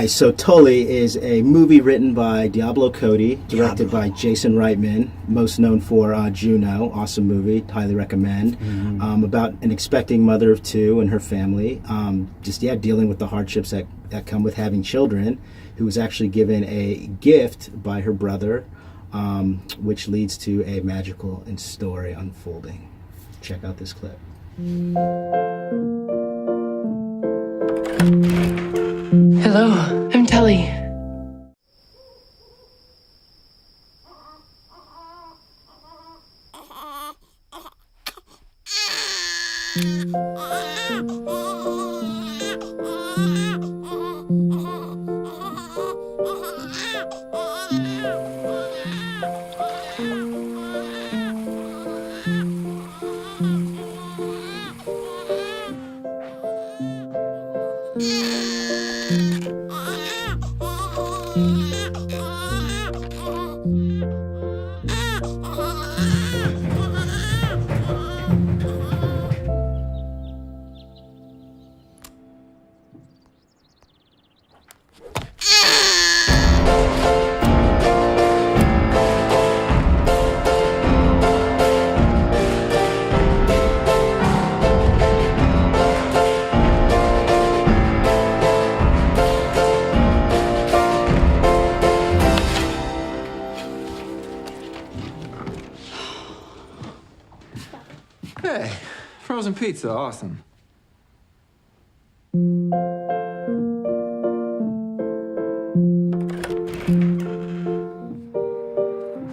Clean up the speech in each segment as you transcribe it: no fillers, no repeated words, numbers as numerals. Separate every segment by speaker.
Speaker 1: guys, so Tully is a movie written by Diablo Cody, directed by Jason Reitman, most known for Juno, awesome movie, highly recommend, about an expecting mother of two and her family, dealing with the hardships that come with having children, who was actually given a gift by her brother, which leads to a magical story unfolding. Check out this clip.
Speaker 2: Hello, I'm Tully.
Speaker 3: Hey, frozen pizza, awesome.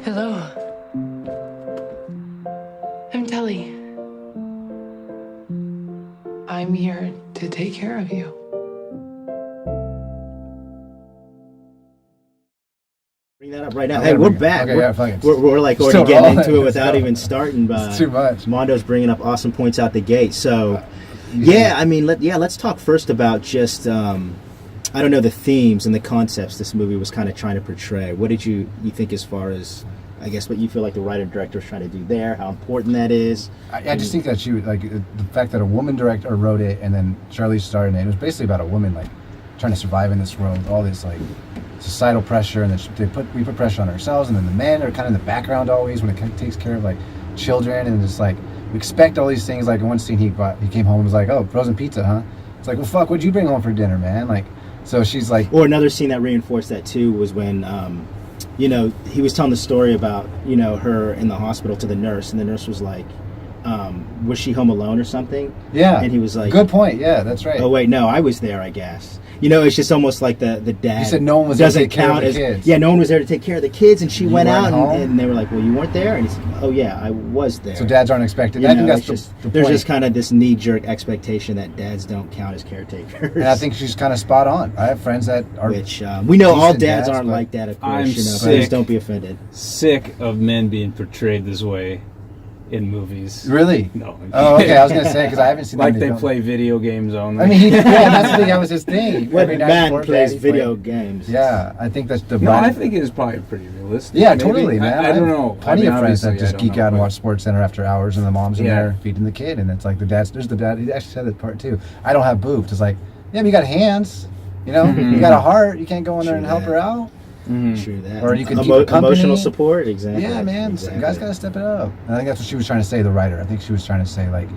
Speaker 2: Hello, I'm Tully. I'm here to take care of you.
Speaker 1: Bring that up right now. Hey, we're back.
Speaker 4: Okay, yeah, fuck it.
Speaker 1: We're like already getting into it without even starting.
Speaker 4: It's too much.
Speaker 1: Mondo's bringing up awesome points out the gate. So, I mean, let's talk first about just, I don't know, the themes and the concepts this movie was kind of trying to portray. What did you think as far as, I guess, what you feel like the writer-director was trying to do there, how important that is?
Speaker 4: I just think that the fact that a woman director wrote it and then Charlize starred in it, it was basically about a woman, like, trying to survive in this world, all this, like, societal pressure, and then we put pressure on ourselves, and then the men are kind of in the background always when it takes care of, like, children, and just, like, we expect all these things. Like, in one scene, he came home and was like, oh, frozen pizza, huh? It's like, well, fuck, what'd you bring home for dinner, man? Like, so she's like...
Speaker 1: Or another scene that reinforced that, too, was when, he was telling the story about, her in the hospital to the nurse, and the nurse was like, was she home alone or something?
Speaker 4: Yeah.
Speaker 1: And he was like...
Speaker 4: Good point, yeah, that's right.
Speaker 1: Oh, wait, no, I was there, I guess. It's just almost like the dad...
Speaker 4: He said no one was there to take care of the kids.
Speaker 1: Yeah, no one was there to take care of the kids, and she went out,
Speaker 4: home?
Speaker 1: and they were like, well, you weren't there? And he said, oh, yeah, I was there.
Speaker 4: So dads aren't expected. I think that's the
Speaker 1: there's
Speaker 4: point.
Speaker 1: just kind of this knee-jerk expectation that dads don't count as caretakers.
Speaker 4: And I think she's kind of spot on. I have friends that are...
Speaker 1: Which, we know all dads
Speaker 4: dads
Speaker 1: aren't like that, of course.
Speaker 5: I'm
Speaker 1: Please
Speaker 5: sick.
Speaker 1: don't be offended.
Speaker 5: Sick of men being portrayed this way in movies.
Speaker 4: Really?
Speaker 5: No.
Speaker 4: Oh, okay. I was gonna say because I haven't seen
Speaker 5: like
Speaker 4: that
Speaker 5: they
Speaker 4: film.
Speaker 5: play video games only.
Speaker 4: I mean, that's the thing. That was his thing.
Speaker 1: What
Speaker 4: Every night
Speaker 1: man
Speaker 4: before
Speaker 1: plays
Speaker 4: bed, he
Speaker 1: video
Speaker 4: played.
Speaker 1: games?
Speaker 4: Yeah, I think that's the.
Speaker 5: No, I think it is probably pretty realistic.
Speaker 4: Yeah,
Speaker 5: maybe.
Speaker 4: totally, man.
Speaker 5: I don't know.
Speaker 4: Plenty of friends that
Speaker 5: obviously,
Speaker 4: just
Speaker 5: I don't
Speaker 4: geek
Speaker 5: know,
Speaker 4: out and
Speaker 5: but-
Speaker 4: watch Sports Center after hours, and the mom's in
Speaker 5: Yeah.
Speaker 4: there feeding the kid, and it's like there's the dad. He actually said that part too. I don't have boobs. It's like, yeah, but you got hands. You know, you got a heart. You can't go in there and help her out.
Speaker 1: True that.
Speaker 4: Or you can keep company.
Speaker 1: Emotional support, exactly.
Speaker 4: Yeah, man.
Speaker 1: Exactly.
Speaker 4: You guys got to step it up. And I think that's what she was trying to say, the writer. I think she was trying to say, like,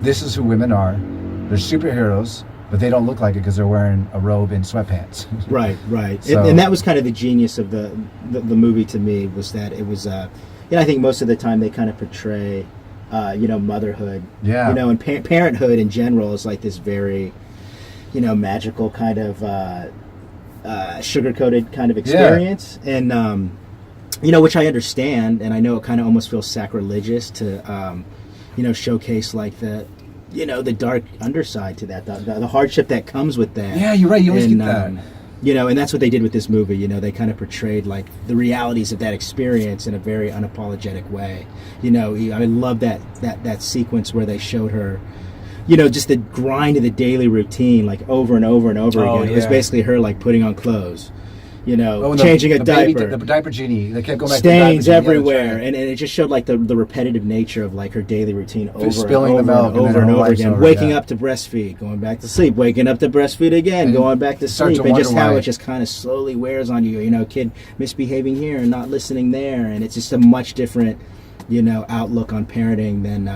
Speaker 4: this is who women are. They're superheroes, but they don't look like it because they're wearing a robe and sweatpants.
Speaker 1: Right, right.
Speaker 4: So-
Speaker 1: And that was kind of the genius of the movie to me, was that it was, I think most of the time they kind of portray, motherhood.
Speaker 4: Yeah.
Speaker 1: And parenthood in general is like this very, magical kind of, sugar-coated kind of experience. And, which I understand, and I know it kind of almost feels sacrilegious to, showcase like the dark underside to that, the hardship that comes with that.
Speaker 4: Yeah, you're right. You always get that.
Speaker 1: And that's what they did with this movie. They kind of portrayed like the realities of that experience in a very unapologetic way. I love that sequence where they showed her, just the grind of the daily routine, like over and over and over again. It was
Speaker 5: yeah.
Speaker 1: basically her like putting on clothes,
Speaker 4: and
Speaker 1: changing a
Speaker 4: the baby,
Speaker 1: diaper.
Speaker 4: the diaper genie. They kept going back
Speaker 1: Stains
Speaker 4: to the diaper genie.
Speaker 1: everywhere,
Speaker 4: Yeah, that's right.
Speaker 1: and it just showed like the repetitive nature of like her daily routine over
Speaker 4: spilling
Speaker 1: and
Speaker 4: the
Speaker 1: over
Speaker 4: milk
Speaker 1: and
Speaker 4: and then
Speaker 1: over
Speaker 4: her
Speaker 1: and
Speaker 4: whole
Speaker 1: over
Speaker 4: life's
Speaker 1: again.
Speaker 4: over,
Speaker 1: Waking
Speaker 4: yeah.
Speaker 1: up to breastfeed, going back to sleep, waking up to breastfeed again,
Speaker 4: And
Speaker 1: going back to
Speaker 4: start
Speaker 1: sleep,
Speaker 4: to
Speaker 1: and just
Speaker 4: wonder
Speaker 1: how
Speaker 4: why.
Speaker 1: it just kind of slowly wears on you. Kid misbehaving here and not listening there, and it's just a much different outlook on parenting than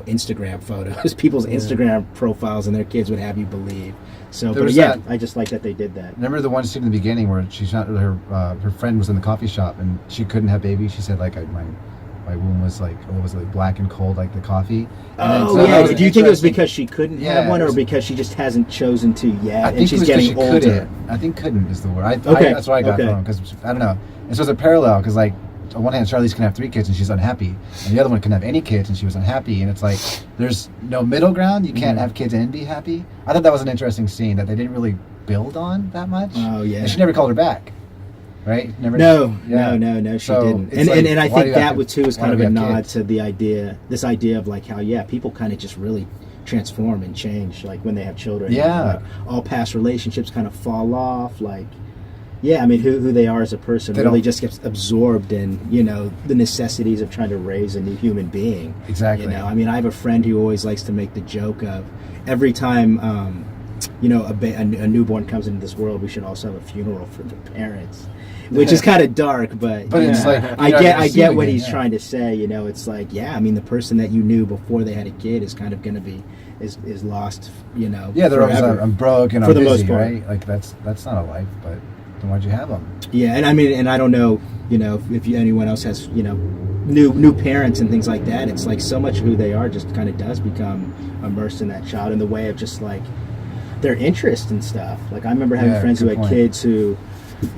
Speaker 1: Instagram photos, people's Instagram profiles and their kids would have you believe. So,
Speaker 4: There
Speaker 1: but
Speaker 4: was
Speaker 1: yeah,
Speaker 4: that-
Speaker 1: I just like that they did that.
Speaker 4: Remember the one scene in the beginning where she's not her friend was in the coffee shop and she couldn't have babies. She said like my womb was like black and cold like the coffee. And then,
Speaker 1: Oh
Speaker 4: so that
Speaker 1: yeah,
Speaker 4: was
Speaker 1: do you think it was
Speaker 4: interesting.
Speaker 1: because she couldn't
Speaker 4: Yeah,
Speaker 1: have one,
Speaker 4: it
Speaker 1: or
Speaker 4: was-
Speaker 1: because she just hasn't chosen to yet,
Speaker 4: I
Speaker 1: and
Speaker 4: think
Speaker 1: she's
Speaker 4: it was 'cause
Speaker 1: getting
Speaker 4: she
Speaker 1: older?
Speaker 4: couldn't. I think couldn't is the word.
Speaker 1: Okay,
Speaker 4: That's what I got
Speaker 1: okay.
Speaker 4: from because I don't know. And so it's a parallel because like on one hand Charlize can have 3 kids and she's unhappy, and the other one can have any kids and she was unhappy, and it's like there's no middle ground. You can't have kids and be happy. I thought that was an interesting scene that they didn't really build on that much.
Speaker 1: Oh yeah.
Speaker 4: And she never called her back. Right? Never.
Speaker 1: No,
Speaker 4: Yeah.
Speaker 1: no, she
Speaker 4: So,
Speaker 1: didn't.
Speaker 4: it's like,
Speaker 1: And I
Speaker 4: why do
Speaker 1: think
Speaker 4: you
Speaker 1: that
Speaker 4: have
Speaker 1: would
Speaker 4: to-
Speaker 1: too is
Speaker 4: why
Speaker 1: kind of
Speaker 4: do we
Speaker 1: a
Speaker 4: have
Speaker 1: nod
Speaker 4: kids?
Speaker 1: to this idea of like how people kind of just really transform and change like when they have children.
Speaker 4: Yeah.
Speaker 1: Like, all past relationships kind of fall off. Like, yeah, I mean who they are as a person
Speaker 4: They
Speaker 1: really
Speaker 4: don't-
Speaker 1: just gets absorbed in the necessities of trying to raise a new human being.
Speaker 4: Exactly.
Speaker 1: I mean, I have a friend who always likes to make the joke of every time a newborn comes into this world, we should also have a funeral for the parents, which is kind of dark, but
Speaker 4: It's like
Speaker 1: I
Speaker 4: you're not gonna
Speaker 1: I
Speaker 4: see
Speaker 1: get
Speaker 4: them
Speaker 1: what
Speaker 4: again,
Speaker 1: he's
Speaker 4: yeah.
Speaker 1: trying to say. It's like, yeah, I mean, the person that you knew before they had a kid is kind of going to be is lost.
Speaker 4: Yeah, they're always
Speaker 1: forever.
Speaker 4: I'm broke and
Speaker 1: For
Speaker 4: I'm
Speaker 1: the
Speaker 4: busy,
Speaker 1: most part.
Speaker 4: right? Like that's not a life, but then why'd you have them?
Speaker 1: Yeah, and I mean, and I don't know, if anyone else has, new parents and things like that. It's like so much of who they are just kind of does become immersed in that child in the way of just like their interest and stuff. Like I remember having
Speaker 4: Yeah,
Speaker 1: friends who
Speaker 4: good
Speaker 1: had
Speaker 4: point.
Speaker 1: kids who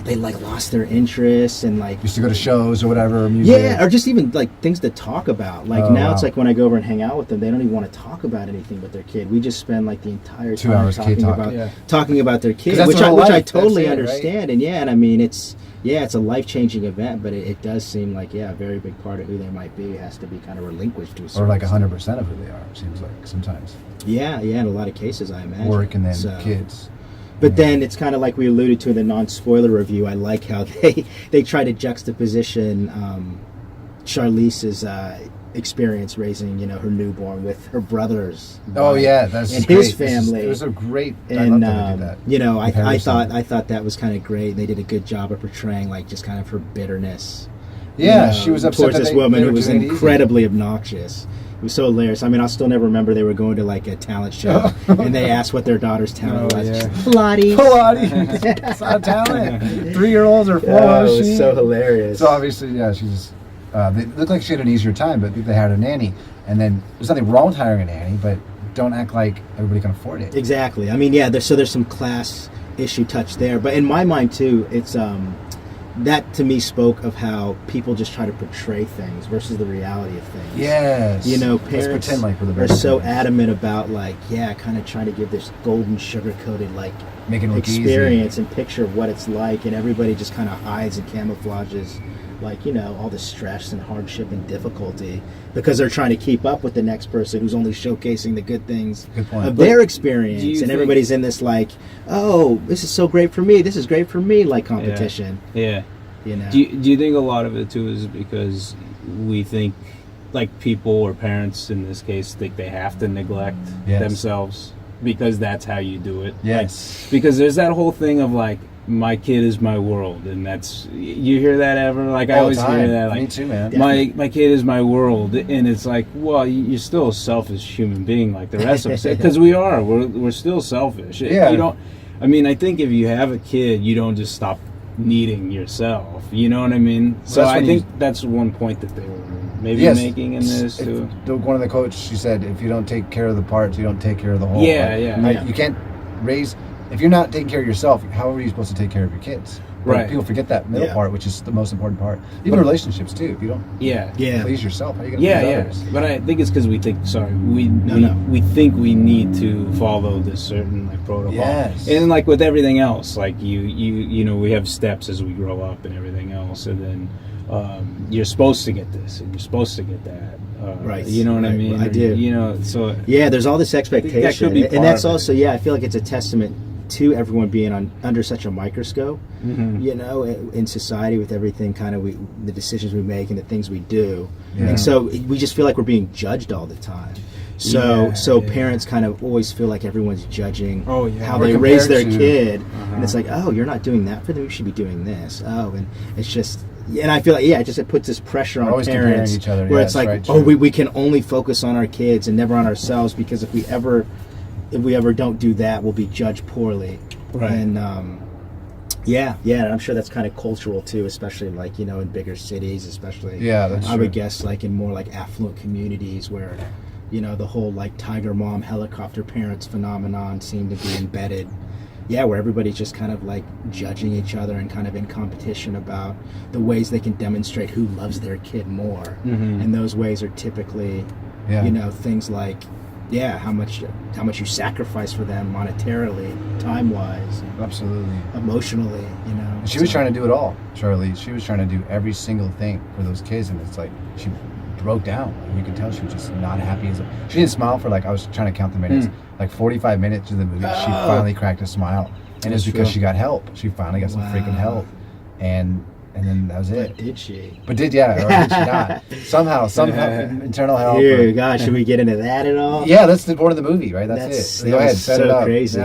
Speaker 1: they like lost their interests and like
Speaker 4: Used to go to shows or whatever, or music.
Speaker 1: yeah, or just even like things to talk about. Like
Speaker 4: Oh,
Speaker 1: now it's
Speaker 4: wow.
Speaker 1: like when I go over and hang out with them, they don't even want to talk about anything with their kid. We just spend like the entire
Speaker 4: 2
Speaker 1: time
Speaker 4: hours kid
Speaker 1: talking
Speaker 4: talk.
Speaker 1: about
Speaker 5: Yeah.
Speaker 1: talking about their kid,
Speaker 4: that's
Speaker 1: which
Speaker 4: their
Speaker 1: I
Speaker 4: whole
Speaker 1: which I
Speaker 4: life.
Speaker 1: totally
Speaker 4: That's it, right?
Speaker 1: understand. And yeah, and I mean it's a life-changing event, but it does seem like a very big part of who they might be has to be kind of relinquished to a
Speaker 4: Or
Speaker 1: certain
Speaker 4: like
Speaker 1: extent.
Speaker 4: 100% of who they are. It seems like sometimes
Speaker 1: Yeah, in a lot of cases I imagine.
Speaker 4: work and then
Speaker 1: So-
Speaker 4: kids.
Speaker 1: But then it's kind of like we alluded to in the non-spoiler review. I like how they try to juxtaposition Charlize's experience raising her newborn with her brother's.
Speaker 4: Oh
Speaker 1: wife
Speaker 4: yeah, that's
Speaker 1: and
Speaker 4: great.
Speaker 1: his
Speaker 4: This is-
Speaker 1: family.
Speaker 4: It was a great. I
Speaker 1: And
Speaker 4: love that they did that.
Speaker 1: I
Speaker 4: comparison.
Speaker 1: thought that was kind of great. They did a good job of portraying like just kind of her bitterness.
Speaker 4: Yeah, she was upset
Speaker 1: towards
Speaker 4: that
Speaker 1: this
Speaker 4: they-
Speaker 1: woman
Speaker 4: they
Speaker 1: who
Speaker 4: were
Speaker 1: was
Speaker 4: doing it easy.
Speaker 1: incredibly obnoxious. It was so hilarious. I mean, I'll still never remember they were going to like a talent show and they asked what their daughter's talent
Speaker 4: Oh,
Speaker 1: was.
Speaker 4: yeah.
Speaker 1: Pilates.
Speaker 4: Pilates. It's not talent. 3-year-olds are full
Speaker 1: Oh,
Speaker 4: of
Speaker 1: it was
Speaker 4: shit.
Speaker 1: so hilarious.
Speaker 4: So obviously, yeah, she's. They looked like she had an easier time, but they hired a nanny. And then there's nothing wrong with hiring a nanny, but don't act like everybody can afford it.
Speaker 1: Exactly. I mean, yeah. There's some class issue touch there, but in my mind too, it's that to me spoke of how people just try to portray things versus the reality of things.
Speaker 4: Yes.
Speaker 1: Parents
Speaker 4: Let's pretend like we're the
Speaker 1: are
Speaker 4: best.
Speaker 1: so adamant about like, kind of trying to give this golden sugar-coated like
Speaker 4: Make it look
Speaker 1: experience and picture of what it's like, and everybody just kind of hides and camouflages like all the stress and hardship and difficulty because they're trying to keep up with the next person who's only showcasing the good things
Speaker 4: Good point.
Speaker 1: of
Speaker 4: But
Speaker 1: their experience,
Speaker 5: do you
Speaker 1: and
Speaker 5: think-
Speaker 1: everybody's in this like, oh, this is so great for me, this is great for me, like competition.
Speaker 5: Yeah.
Speaker 1: Do
Speaker 5: Do you think a lot of it too is because we think, like people or parents in this case, think they have to neglect
Speaker 4: Yes.
Speaker 5: themselves because that's how you do it?
Speaker 4: Yes.
Speaker 5: Like, because there's that whole thing of like, my kid is my world, and that's, you hear that ever? Like I
Speaker 4: All
Speaker 5: always
Speaker 4: the
Speaker 5: hear
Speaker 4: time.
Speaker 5: that. Like,
Speaker 4: Me too, man.
Speaker 5: my kid is my world, and it's like, well, you're still a selfish human being like the rest of us, because we're still selfish.
Speaker 4: Yeah.
Speaker 5: You don't. I mean, I think if you have a kid, you don't just stop needing yourself. You know what I mean? So
Speaker 4: that's
Speaker 5: I
Speaker 4: when
Speaker 5: think that's one point that they were maybe
Speaker 4: Yes.
Speaker 5: making in this too.
Speaker 4: One of the coaches, she said, if you don't take care of the parts, you don't take care of the whole.
Speaker 5: Yeah,
Speaker 4: Like,
Speaker 5: yeah.
Speaker 4: like, you can't raise. If you're not taking care of yourself, how are you supposed to take care of your kids? But
Speaker 5: Right.
Speaker 4: People forget that middle
Speaker 1: Yeah.
Speaker 4: part, which is the most important part. Even relationships too. If you don't
Speaker 5: Yeah.
Speaker 4: please yourself, how are you going to
Speaker 5: Yeah,
Speaker 4: please
Speaker 5: yeah,
Speaker 4: others?
Speaker 5: but I think it's because we think. Sorry, we think we need to follow this certain like protocol.
Speaker 4: Yes.
Speaker 5: And like with everything else, like we have steps as we grow up and everything else, and then you're supposed to get this and you're supposed to get that.
Speaker 1: Right.
Speaker 5: You know what I
Speaker 1: Right.
Speaker 5: mean?
Speaker 1: I do.
Speaker 5: So
Speaker 1: Yeah, there's all this expectation,
Speaker 5: be
Speaker 1: and
Speaker 5: part
Speaker 1: that's
Speaker 5: of it.
Speaker 1: also I feel like it's a testament to everyone being under such a microscope, you know, in society with everything kind of the decisions we make and the things we do.
Speaker 4: Yeah.
Speaker 1: And so we just feel like we're being judged all the time. So parents kind of always feel like everyone's judging how they raise their kid. And it's like, oh, you're not doing that for them. You should be doing this. Oh, and it's just... And I feel like, it puts this pressure on parents
Speaker 4: each other,
Speaker 1: where it's like, we can only focus on our kids and never on ourselves, because if we ever don't do that, we'll be judged poorly.
Speaker 5: Right.
Speaker 1: And I'm sure that's kind of cultural too, especially like, you know, in bigger cities, especially.
Speaker 4: Yeah, that's
Speaker 1: I
Speaker 4: true.
Speaker 1: would guess like in more like affluent communities where, you know, the whole like tiger mom, helicopter parents phenomenon seemed to be embedded. Yeah, where everybody's just kind of like judging each other and kind of in competition about the ways they can demonstrate who loves their kid more. And those ways are typically, you know, things like, how much you sacrifice for them monetarily, time-wise,
Speaker 4: Absolutely.
Speaker 1: emotionally, you know.
Speaker 4: And she was trying to do it all, Charlie. She was trying to do every single thing for those kids, and it's like she broke down. Like, you could tell she was just not happy. She didn't smile for like, I was trying to count the minutes, like 45 minutes into the movie, she finally cracked a smile. And it's because she got help. She finally got some freaking help. And then that was it.
Speaker 1: But did she?
Speaker 4: But did she not? Somehow, internal help.
Speaker 1: Dear God, should we get into that at all?
Speaker 4: Yeah, that's the point of the movie, right? That's it. Go ahead, set it up.
Speaker 1: Crazy.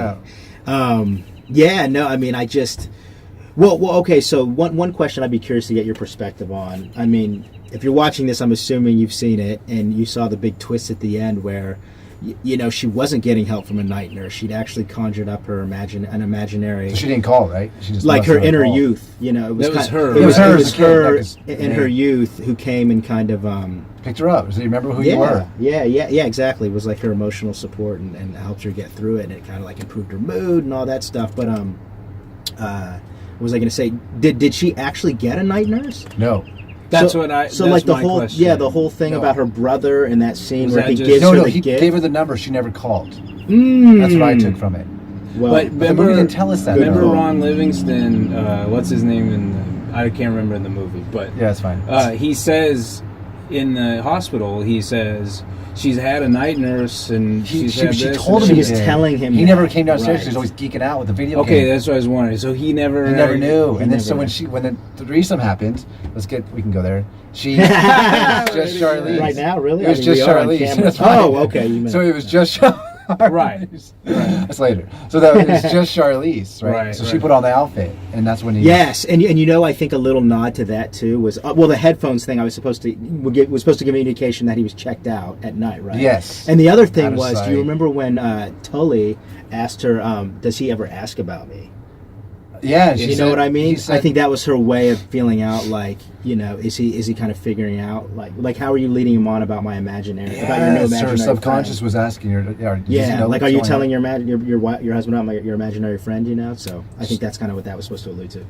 Speaker 4: Yeah.
Speaker 1: No, I mean, I just... Well, okay, so one question I'd be curious to get your perspective on. I mean, if you're watching this, I'm assuming you've seen it, and you saw the big twist at the end where, you know, she wasn't getting help from a night nurse. She'd actually conjured up her imaginary...
Speaker 4: So she didn't call, right? She just
Speaker 1: like her inner
Speaker 4: call.
Speaker 1: youth, you know.
Speaker 5: It was her.
Speaker 1: It was her
Speaker 4: kid,
Speaker 1: in her youth who came and kind of...
Speaker 4: picked her up. So you remember who you were?
Speaker 1: Yeah, exactly. It was like her emotional support and helped her get through it, and it kind of like improved her mood and all that stuff. But what was I going to say? Did she actually get a night nurse?
Speaker 4: No.
Speaker 5: That's
Speaker 1: like the whole
Speaker 5: question.
Speaker 1: The whole thing about her brother in that scene
Speaker 5: Was
Speaker 1: where
Speaker 5: that
Speaker 1: he
Speaker 5: just-
Speaker 1: gives her the
Speaker 4: he
Speaker 1: gift.
Speaker 4: gave her the number. She never called. That's what I took from it.
Speaker 1: Well,
Speaker 5: But
Speaker 4: the movie didn't tell us that.
Speaker 5: Remember
Speaker 4: though.
Speaker 5: Ron Livingston? What's his name I can't remember in the movie, but
Speaker 4: Yeah, it's fine.
Speaker 5: he says in the hospital, he says she's had a night nurse and
Speaker 4: She
Speaker 5: had this.
Speaker 4: told
Speaker 5: and
Speaker 4: him
Speaker 1: she was
Speaker 4: he did.
Speaker 1: telling him
Speaker 4: He
Speaker 1: that.
Speaker 4: never came downstairs.
Speaker 1: Right.
Speaker 4: She was always geeking out with the video
Speaker 5: Okay,
Speaker 4: game.
Speaker 5: that's what I was wondering. So he never
Speaker 4: knew. And then so
Speaker 1: never-
Speaker 4: when the threesome happened, we can go there. She it was just Charlize.
Speaker 1: Right now, really?
Speaker 4: It was
Speaker 1: I mean, we
Speaker 4: just
Speaker 1: are on
Speaker 4: Charlize.
Speaker 1: camera.
Speaker 4: That's fine.
Speaker 1: Oh, okay. You meant
Speaker 4: So it was just Charlize.
Speaker 5: Right.
Speaker 4: That's later. So that was just Charlize, right?
Speaker 5: Right,
Speaker 4: So she
Speaker 5: right.
Speaker 4: put on the outfit, and that's when he.
Speaker 1: Yes, and you know, I think a little nod to that too was the headphones thing. I was supposed to give an indication that he was checked out at night, right?
Speaker 4: Yes.
Speaker 1: And the other
Speaker 4: Out
Speaker 1: thing
Speaker 4: of
Speaker 1: was, do
Speaker 4: sight.
Speaker 1: you remember when Tully asked her, "Does he ever ask about me?"
Speaker 4: Yeah. and she
Speaker 1: You know
Speaker 4: said-
Speaker 1: what I mean?
Speaker 4: he said-
Speaker 1: I think that was her way of feeling out, like, you know, is he kind of figuring out, like how are you leading him on about my imaginary, about your no
Speaker 4: Yes,
Speaker 1: imaginary
Speaker 4: her subconscious
Speaker 1: friend?
Speaker 4: was asking her. Does he
Speaker 1: Yeah,
Speaker 4: know
Speaker 1: like,
Speaker 4: what's
Speaker 1: are you
Speaker 4: going
Speaker 1: telling
Speaker 4: on?
Speaker 1: your husband about your imaginary friend? You know, so I think that's kind of what that was supposed to allude to.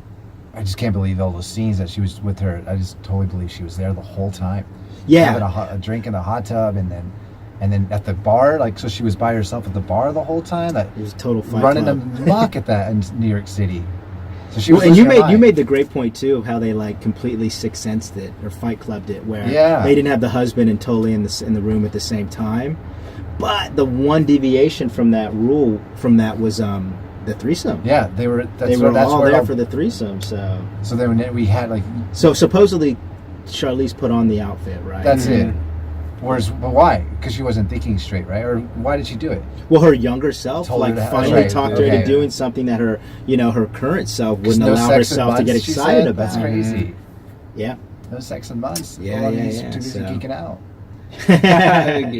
Speaker 4: I just can't believe all those scenes that she was with her. I just totally believe she was there the whole time.
Speaker 1: Yeah.
Speaker 4: Having a drink in the hot tub, and then at the bar, like, so she was by herself at the bar the whole time. That
Speaker 1: It was a total fight
Speaker 4: running
Speaker 1: club.
Speaker 4: amok at that in New York City. So she was.
Speaker 1: Well, and you
Speaker 4: losing her
Speaker 1: made
Speaker 4: mind.
Speaker 1: the great point too of how they like completely Sixth Sensed it or Fight Clubbed it, where
Speaker 4: Yeah.
Speaker 1: they didn't have the husband and Tully in the room at the same time. But the one deviation from that was the threesome.
Speaker 4: Yeah, they were.
Speaker 1: They were all there for the threesome. So
Speaker 4: then we had like.
Speaker 1: so supposedly Charlize put on the outfit, right?
Speaker 4: That's it. But why? Because she wasn't thinking straight, right? Or why did she do it?
Speaker 1: Well, her younger self
Speaker 4: Told her
Speaker 1: like
Speaker 4: to- that's
Speaker 1: finally
Speaker 4: right,
Speaker 1: talked her
Speaker 4: okay.
Speaker 1: into doing something that her current self
Speaker 4: 'Cause
Speaker 1: wouldn't
Speaker 4: no
Speaker 1: allow
Speaker 4: sex in
Speaker 1: herself to get
Speaker 4: months, she
Speaker 1: excited
Speaker 4: said.
Speaker 1: about.
Speaker 4: That's crazy.
Speaker 1: Yeah.
Speaker 4: No sex in months.
Speaker 1: Yeah,
Speaker 4: A lot of
Speaker 1: yeah,
Speaker 4: these
Speaker 1: yeah,
Speaker 4: too busy
Speaker 1: so.
Speaker 4: geeking out.
Speaker 5: But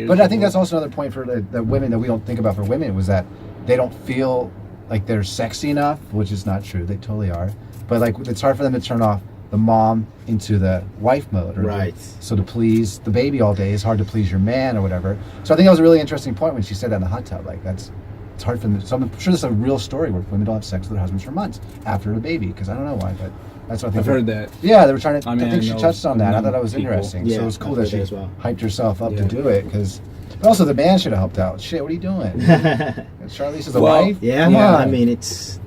Speaker 4: But I think that's also another point for the women that we don't think about for women was that they don't feel like they're sexy enough, which is not true. They totally are. But like it's hard for them to turn off the mom into the wife mode. Or
Speaker 1: Right.
Speaker 4: So to please the baby all day is hard to please your man or whatever. So I think that was a really interesting point when she said that in the hot tub. Like it's hard for them. So I'm sure this is a real story where women don't have sex with their husbands for months after a baby because I don't know why, but that's what I think.
Speaker 5: I've heard that.
Speaker 4: Yeah, they were trying to.
Speaker 5: I
Speaker 4: I,
Speaker 5: mean,
Speaker 4: think
Speaker 5: I
Speaker 4: she
Speaker 5: know
Speaker 4: touched on that. I thought that was
Speaker 5: people.
Speaker 4: interesting.
Speaker 1: Yeah,
Speaker 4: so it was cool
Speaker 1: I've
Speaker 4: that
Speaker 1: heard
Speaker 4: she
Speaker 1: that as well.
Speaker 4: hyped herself up
Speaker 5: Yeah.
Speaker 4: to do it because. But also the man should have helped out. Shit, what are you doing? Charlize is a
Speaker 5: Well,
Speaker 4: wife.
Speaker 1: Yeah,
Speaker 4: Come
Speaker 1: well,
Speaker 4: on.
Speaker 1: I mean, it's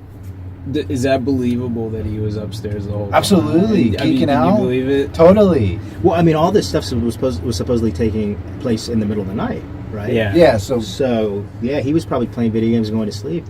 Speaker 5: Is that believable that he was upstairs the whole time?
Speaker 4: Absolutely,
Speaker 5: I mean,
Speaker 4: geeking
Speaker 5: can
Speaker 4: out.
Speaker 5: you believe it?
Speaker 4: Totally.
Speaker 1: well, I mean, all this stuff was supposedly taking place in the middle of the night, right?
Speaker 5: Yeah.
Speaker 4: Yeah. So
Speaker 1: So yeah, he was probably playing video games and going to sleep.